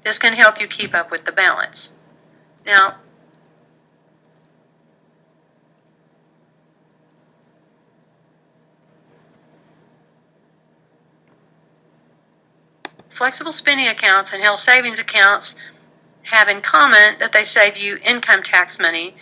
This can help you keep up with the balance. Now, flexible spending accounts and health savings accounts have in common that they save you income tax money.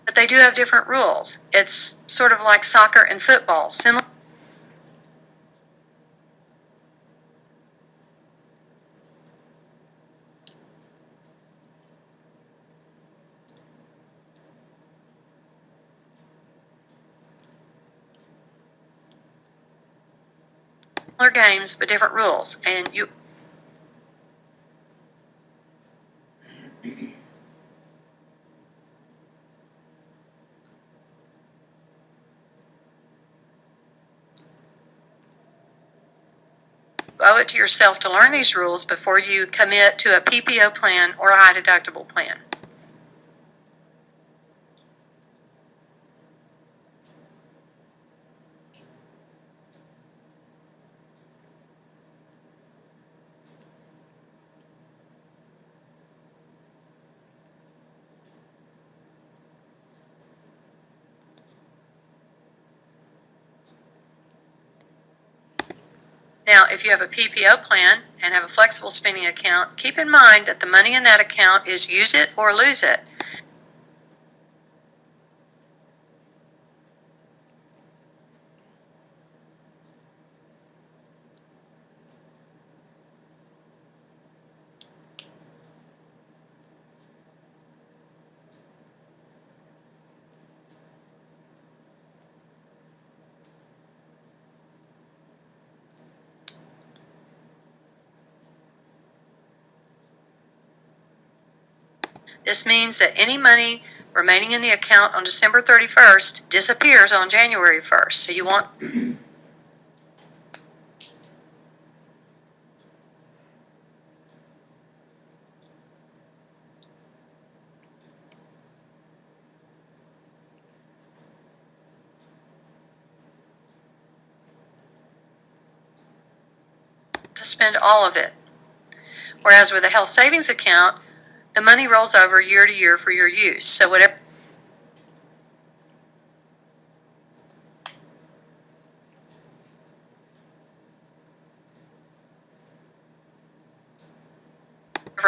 But they do have different rules. It's sort of like soccer and football. Similar games, but different rules. And you owe it to yourself to learn these rules before you commit to a PPO plan or a high deductible plan. Now, if you have a PPO plan and have a flexible spending account, keep in mind that the money in that account is use it or lose it. This means that any money remaining in the account on December 31st disappears on January 1st. So you want to spend all of it. Whereas with a health savings account, the money rolls over year to year for your use. So whatever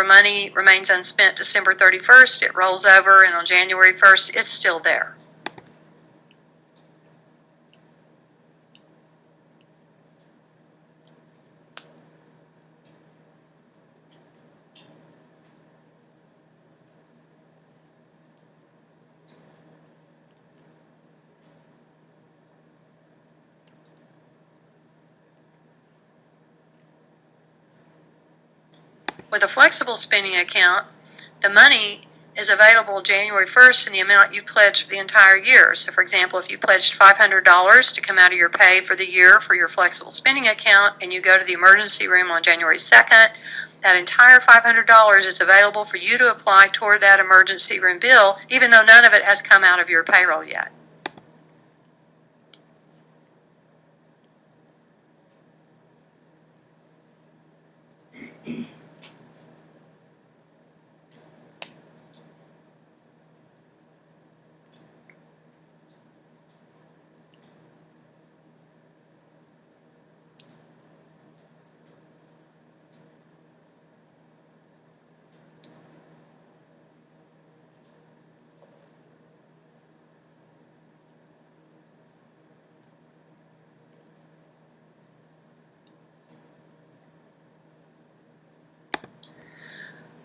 money remains unspent December 31st, it rolls over, and on January 1st, it's still there. With a flexible spending account, the money is available January 1st in the amount you pledged for the entire year. So, for example, if you pledged $500 to come out of your pay for the year for your flexible spending account and you go to the emergency room on January 2nd, that entire $500 is available for you to apply toward that emergency room bill, even though none of it has come out of your payroll yet.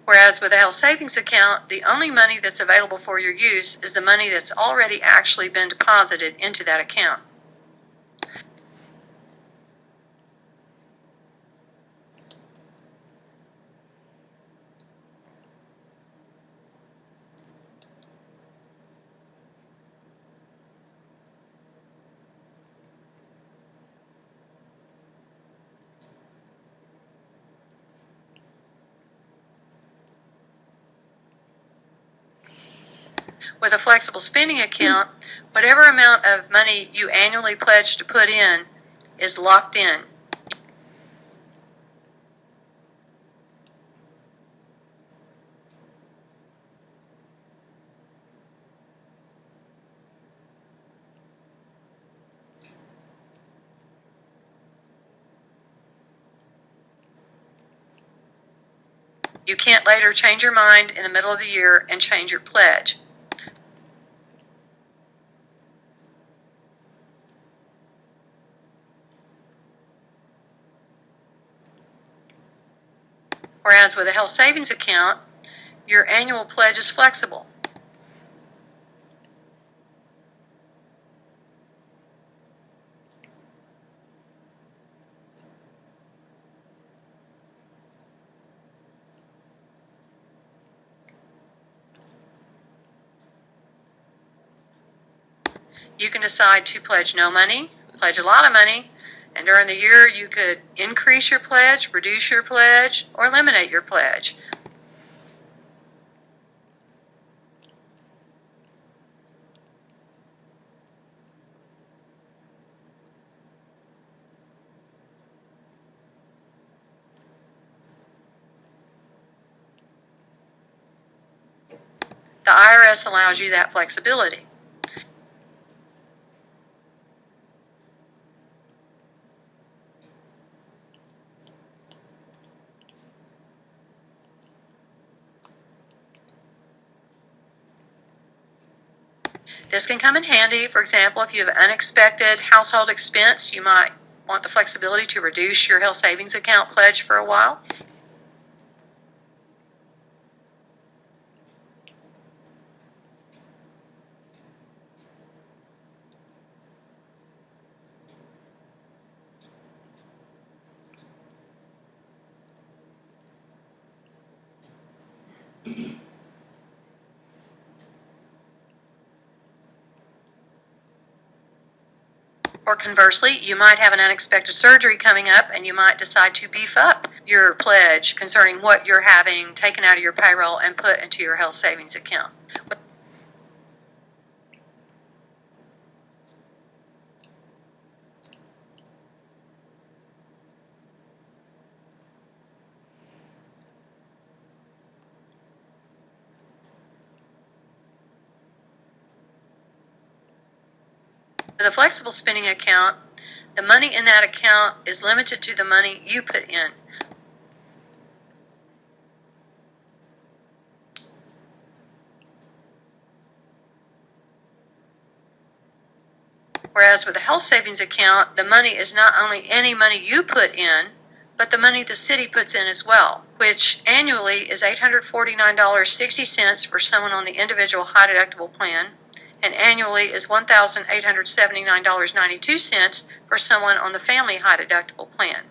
Whereas with a health savings account, the only money that's available for your use is the money that's already actually been deposited into that account. With a flexible spending account, whatever amount of money you annually pledge to put in is locked in. You can't later change your mind in the middle of the year and change your pledge. Whereas with a health savings account, your annual pledge is flexible. You can decide to pledge no money, pledge a lot of money, and during the year you could increase your pledge, reduce your pledge, or eliminate your pledge. The IRS allows you that flexibility. This can come in handy. For example, if you have an unexpected household expense, you might want the flexibility to reduce your health savings account pledge for a while. Or conversely, you might have an unexpected surgery coming up and you might decide to beef up your pledge concerning what you're having taken out of your payroll and put into your health savings account. With a flexible spending account, the money in that account is limited to the money you put in. Whereas with a health savings account, the money is not only any money you put in, but the money the city puts in as well, which annually is $849.60 for someone on the individual high deductible plan, and annually is $1,879.92 for someone on the family high deductible plan.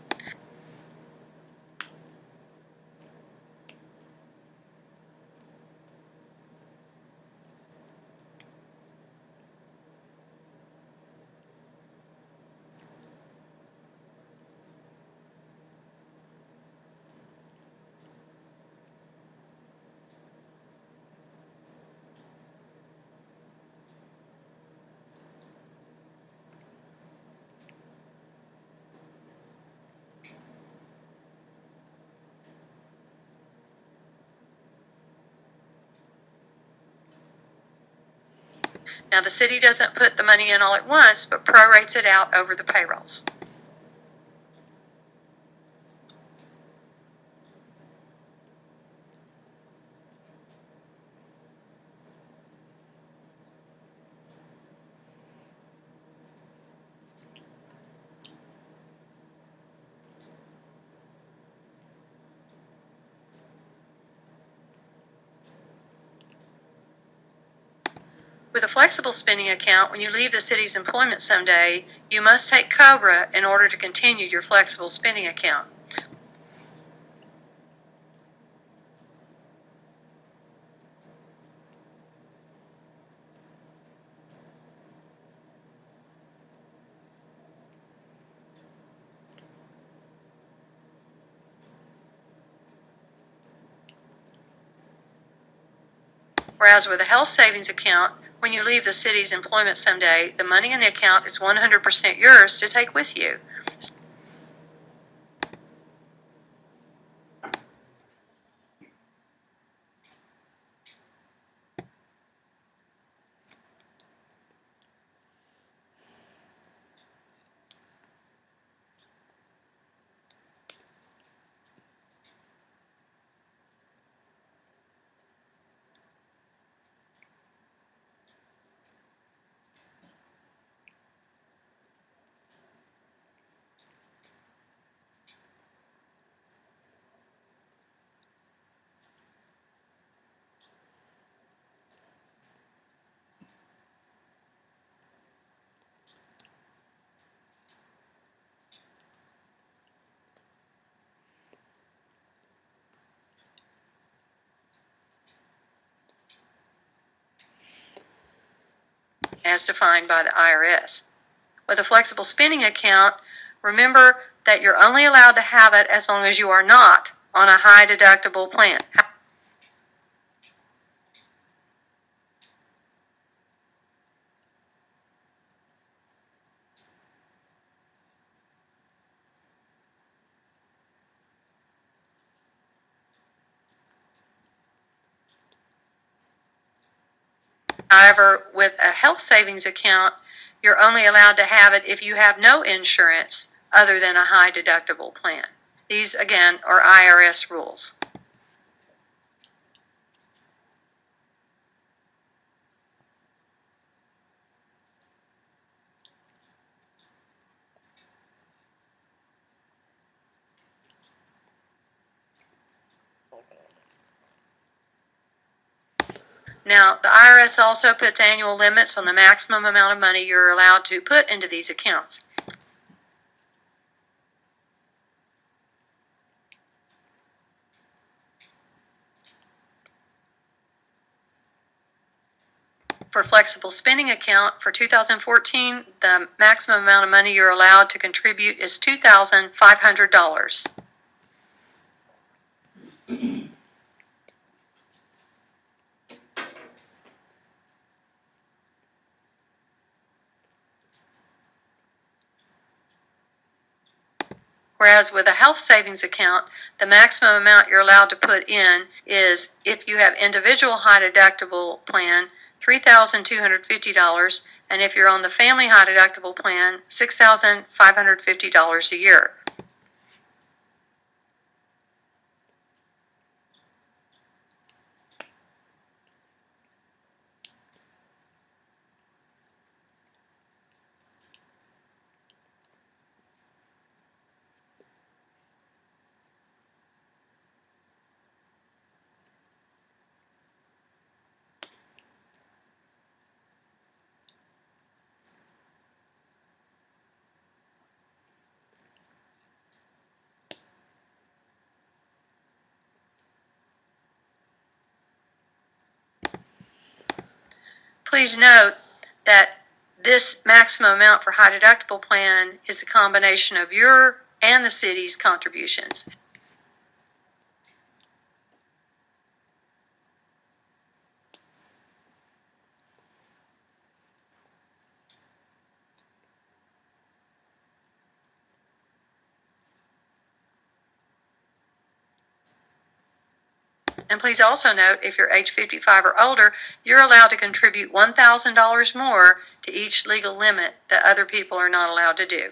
Now, the city doesn't put the money in all at once, but prorates it out over the payrolls. With a flexible spending account, when you leave the city's employment someday, you must take COBRA in order to continue your flexible spending account. Whereas with a health savings account, when you leave the city's employment someday, the money in the account is 100% yours to take with you. As defined by the IRS. With a flexible spending account, remember that you're only allowed to have it as long as you are not on a high deductible plan. However, with a health savings account, you're only allowed to have it if you have no insurance other than a high deductible plan. These, again, are IRS rules. Now, the IRS also puts annual limits on the maximum amount of money you're allowed to put into these accounts. For flexible spending account for 2014, the maximum amount of money you're allowed to contribute is $2,500. Whereas with a health savings account, the maximum amount you're allowed to put in is, if you have individual high deductible plan, $3,250, and if you're on the family high deductible plan, $6,550 a year. Please note that this maximum amount for high deductible plan is the combination of your and the city's contributions. And please also note, if you're age 55 or older, you're allowed to contribute $1,000 more to each legal limit that other people are not allowed to do.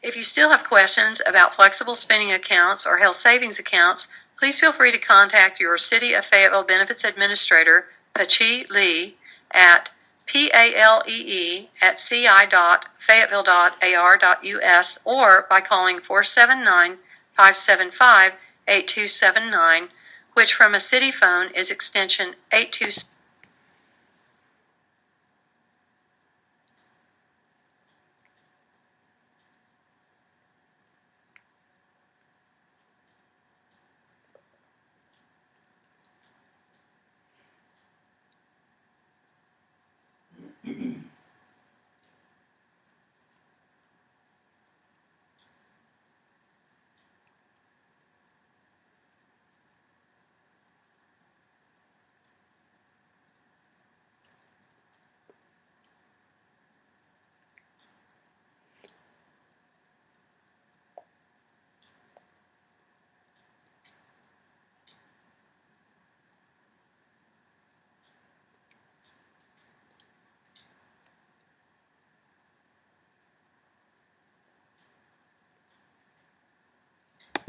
If you still have questions about flexible spending accounts or health savings accounts, please feel free to contact your City of Fayetteville Benefits Administrator, Pachi Lee, at palee@ci.fayetteville.ar.us, or by calling 479-575-8279, which from a city phone is extension 827.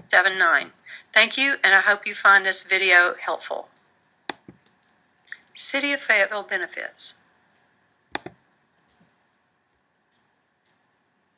877-888-8279. Thank you, and I hope you find this video helpful. City of Fayetteville benefits.